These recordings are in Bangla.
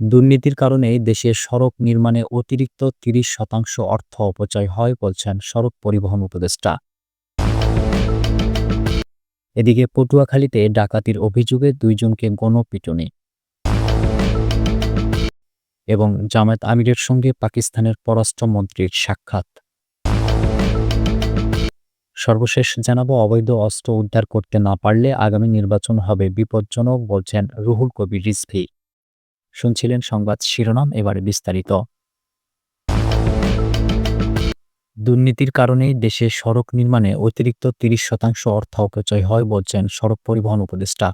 দুর্নীতির কারণেই দেশের সড়ক নির্মাণে অতিরিক্ত ৩০% অর্থ অপচয় হয় বলছেন সড়ক পরিবহন উপদেষ্টা। এদিকে পটুয়াখালীতে ডাকাতির অভিযোগে ২ জনকে গণপিটুনি এবং জামায়াত আমিরের সঙ্গে পাকিস্তানের পররাষ্ট্রমন্ত্রীর সাক্ষাৎ। সর্বশেষ জানাবো, অবৈধ অস্ত্র উদ্ধার করতে না পারলে আগামী নির্বাচন হবে বিপজ্জনক বলছেন রুহুল কবির রিজভী। শুনছিলেন সংবাদ শিরোনাম, এবারে বিস্তারিত। দুর্নীতির কারণেই দেশে সড়ক নির্মাণে অতিরিক্ত ৩০% অর্থ অপচয় হয় বলছেন সড়ক পরিবহন উপদেষ্টা।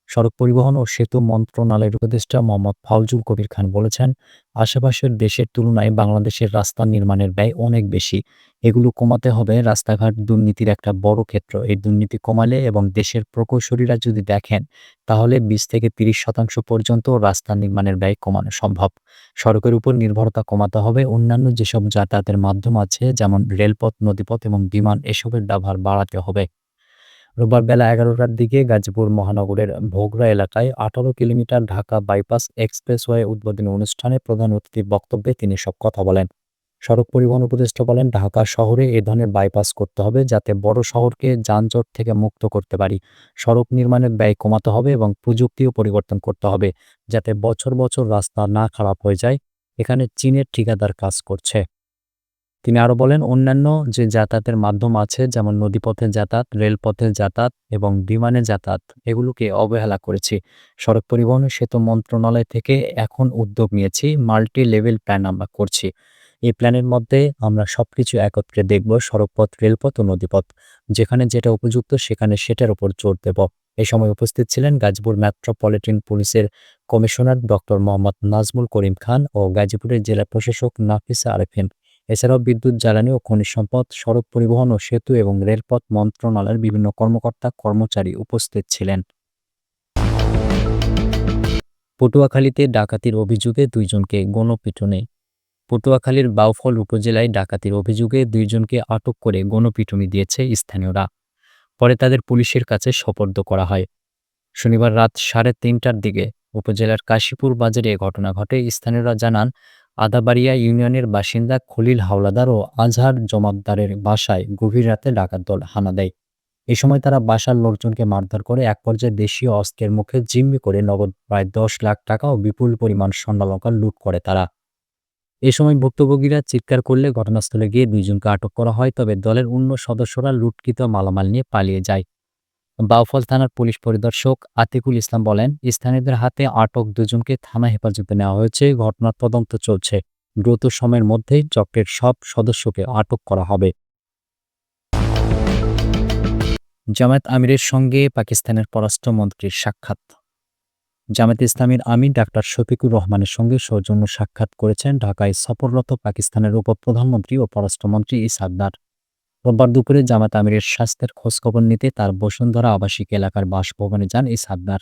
সড়ক পরিবহন ও সেতু মন্ত্রণালয়ের উপদেষ্টা মোহাম্মদ ফাউজুল কবির খান বলেছেন, আশেপাশের দেশের তুলনায় বাংলাদেশের রাস্তা নির্মাণের ব্যয় অনেক বেশি। এগুলো কমাতে হবে। রাস্তাঘাট দুর্নীতির একটা বড় ক্ষেত্র। এই দুর্নীতি কমালে এবং দেশের প্রকৌশলীরা যদি দেখেন, তাহলে ২০ থেকে ৩০% পর্যন্ত রাস্তা নির্মাণের ব্যয় কমানো সম্ভব। সড়কের উপর নির্ভরতা কমাতে হবে। অন্যান্য যেসব যাতায়াতের মাধ্যম আছে, যেমন রেলপথ, নদীপথ এবং বিমান, এসবের ব্যবহার বাড়াতে হবে। রোববার বেলা ১১টার দিকে গাজীপুর মহানগরের ভোগড়া এলাকায় ১৮ কিলোমিটার ঢাকা বাইপাস এক্সপ্রেসওয়ে উদ্বোধনী অনুষ্ঠানে প্রধান অতিথির বক্তব্যে তিনি এসব কথা বলেন। সড়ক পরিবহন উপদেষ্টা বলেন, ঢাকা শহরে এ ধরনের বাইপাস করতে হবে যাতে বড় শহরকে যানজট থেকে মুক্ত করতে পারি। সড়ক নির্মাণের ব্যয় কমাতে হবে এবং প্রযুক্তিও পরিবর্তন করতে হবে যাতে বছর বছর রাস্তা না খারাপ হয়ে যায়। এখানে চীনের ঠিকাদার কাজ করছে। তিনি আরও বলেন, অন্যান্য যে যাতায়াতের মাধ্যম আছে, যেমন নদীপথে যাতায়াত, রেলপথে যাতায়াত এবং বিমানে যাতায়াত, এগুলোকে অবহেলা করেছি। সড়ক পরিবহন ও সেতু মন্ত্রণালয় থেকে এখন উদ্যোগ নিয়েছি, মাল্টি লেভেল প্ল্যান আমরা করছি। এই প্ল্যানের মধ্যে আমরা সবকিছু একত্রে দেখব, সড়কপথ, রেলপথ ও নদীপথ। যেখানে যেটা উপযুক্ত সেখানে সেটার উপর জোর দেব। এ সময় উপস্থিত ছিলেন গাজীপুর মেট্রোপলিটন পুলিশের কমিশনার ডক্টর মোহাম্মদ নাজমুল করিম খান ও গাজীপুরের জেলা প্রশাসক নাফিসা আরেফিন। এছাড়াও বিদ্যুৎ, জ্বালানি ও খনিজ সম্পদ, সড়ক পরিবহন ও সেতু এবং রেলপথ মন্ত্রণালয়ের বিভিন্ন কর্মকর্তা কর্মচারী উপস্থিত ছিলেন। পটুয়াখালীতে ডাকাতির অভিযোগে ২ জনকে গণপিটুনি। পটুয়াখালীর বাউফল উপজেলায় ডাকাতির অভিযোগে ২ জনকে আটক করে গণপিটুনি দিয়েছে স্থানীয়রা। পরে তাদের পুলিশের কাছে সোপর্দ করা হয়। শনিবার রাত ৩:৩০টার দিকে উপজেলার কাশীপুর বাজারে এ ঘটনা ঘটে। স্থানীয়রা জানান, আদাবাড়িয়া ইউনিয়নের বাসিন্দা খলিল হাওলাদার ও আজহার জমাদ্দারের বাসায় গভীর রাতে ডাকাত দল হানা দেয়। এ সময় তারা বাসার লোকজনকে মারধর করে। এক পর্যায়ে দেশীয় অস্ত্রের মুখে জিম্মি করে নগদ প্রায় ১০ লাখ টাকা ও বিপুল পরিমাণ স্বর্ণালংকার লুট করে তারা। এ সময় ভুক্তভোগীরা চিৎকার করলে ঘটনাস্থলে গিয়ে ২ জনকে আটক করা হয়, তবে দলের অন্য সদস্যরা লুটকৃত মালামাল নিয়ে পালিয়ে যায়। বাউফল থানার পুলিশ পরিদর্শক আতিকুল ইসলাম বলেন, স্থানীয়দের হাতে আটক ২ জনকে থানা হেফাজতে নেওয়া হয়েছে। ঘটনার তদন্ত চলছে। দ্রুত সময়ের মধ্যেই চক্রের সব সদস্যকে আটক করা হবে। জামায়াত আমিরের সঙ্গে পাকিস্তানের পররাষ্ট্রমন্ত্রীর সাক্ষাৎ। জামায়াতে ইসলামীর আমির ডাক্তার শফিকুর রহমানের সঙ্গে সৌজন্য সাক্ষাৎ করেছেন ঢাকায় সফররত পাকিস্তানের উপপ্রধানমন্ত্রী ও পররাষ্ট্রমন্ত্রী ইসহাক দার। রোববার দুপুরে জামায়াত আমিরের স্বাস্থ্যের খোঁজখবর নিতে তার বসুন্ধরা আবাসিক এলাকার বাসভবনে যান ইসহাক দার।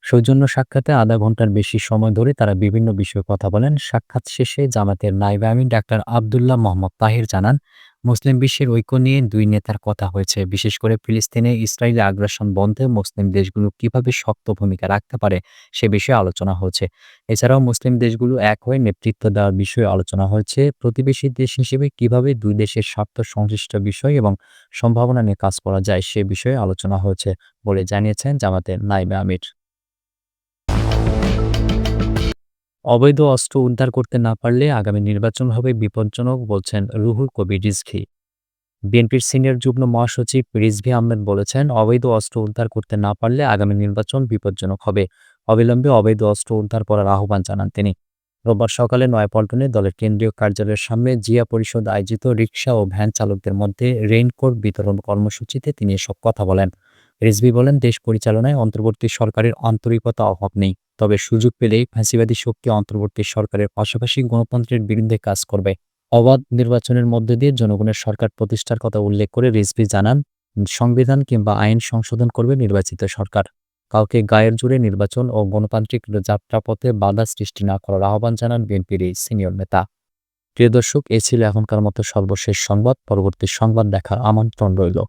সৌজন্য সাক্ষাতে আধা ঘন্টার বেশি সময় ধরে তারা বিভিন্ন বিষয়ে কথা বলেন। সাক্ষাৎ শেষে জামায়াতের নায়েবে আমির ডাক্তার আবদুল্লাহ মোহাম্মদ তাহির জানান, মুসলিম বিশ্বের ঐক্য নিয়ে ২ নেতার কথা হয়েছে। বিশেষ করে ফিলিস্তিনে ইসরায়েলি আগ্রাসন বন্ধে মুসলিম দেশগুলো কিভাবে শক্ত ভূমিকা রাখতে পারে সে বিষয়ে আলোচনা হয়েছে। এছাড়াও মুসলিম দেশগুলো এক হয়ে নেতৃত্ব দেওয়ার বিষয়ে আলোচনা হয়েছে। প্রতিবেশী দেশ হিসেবে কিভাবে ২ দেশের স্বার্থ সংশ্লিষ্ট বিষয় এবং সম্ভাবনা নিয়ে কাজ করা যায় সে বিষয়ে আলোচনা হয়েছে বলে জানিয়েছেন জামায়াতের নায়েবে আমির। অবৈধ অস্ত্র উদ্ধার করতে না পারলে আগামী নির্বাচন হবে বিপজ্জনক বলছেন রুহুল কবির রিজভী। বিএনপির সিনিয়র যুগ্ম মহাসচিব রিজভী আহমেদ বলেছেন, অবৈধ অস্ত্র উদ্ধার করতে না পারলে আগামী নির্বাচন বিপজ্জনক হবে। অবিলম্বে অবৈধ অস্ত্র উদ্ধার করার আহ্বান জানান তিনি। রোববার সকালে নয়াপল্টনে দলের কেন্দ্রীয় কার্যালয়ের সামনে জিয়া পরিষদ আয়োজিত রিকশা ও ভ্যান চালকদের মধ্যে রেইনকোট বিতরণ কর্মসূচিতে তিনি এসব কথা বলেন। রিজভী বলেন, দেশ পরিচালনায় অন্তর্বর্তী সরকারের আন্তরিকতা অভাব নেই। তবে সুযোগ পেলেই ফ্যাসিবাদী শক্তি অন্তর্বর্তী সরকারের পাশাপাশি গণতন্ত্রের বিরুদ্ধে কাজ করবে। অবাধ নির্বাচনের মধ্য দিয়ে জনগণের সরকার প্রতিষ্ঠার কথা উল্লেখ করে রিজভী জানান, সংবিধান কিংবা আইন সংশোধন করবে নির্বাচিত সরকার। কাউকে গায়ের জোরে নির্বাচন ও গণতান্ত্রিক যাত্রাপথে বাধা সৃষ্টি না করার আহ্বান জানান বিএনপির এই সিনিয়র নেতা। প্রিয় দর্শক, এ ছিল এখনকার মতো সর্বশেষ সংবাদ। পরবর্তী সংবাদ দেখার আমন্ত্রণ রইল।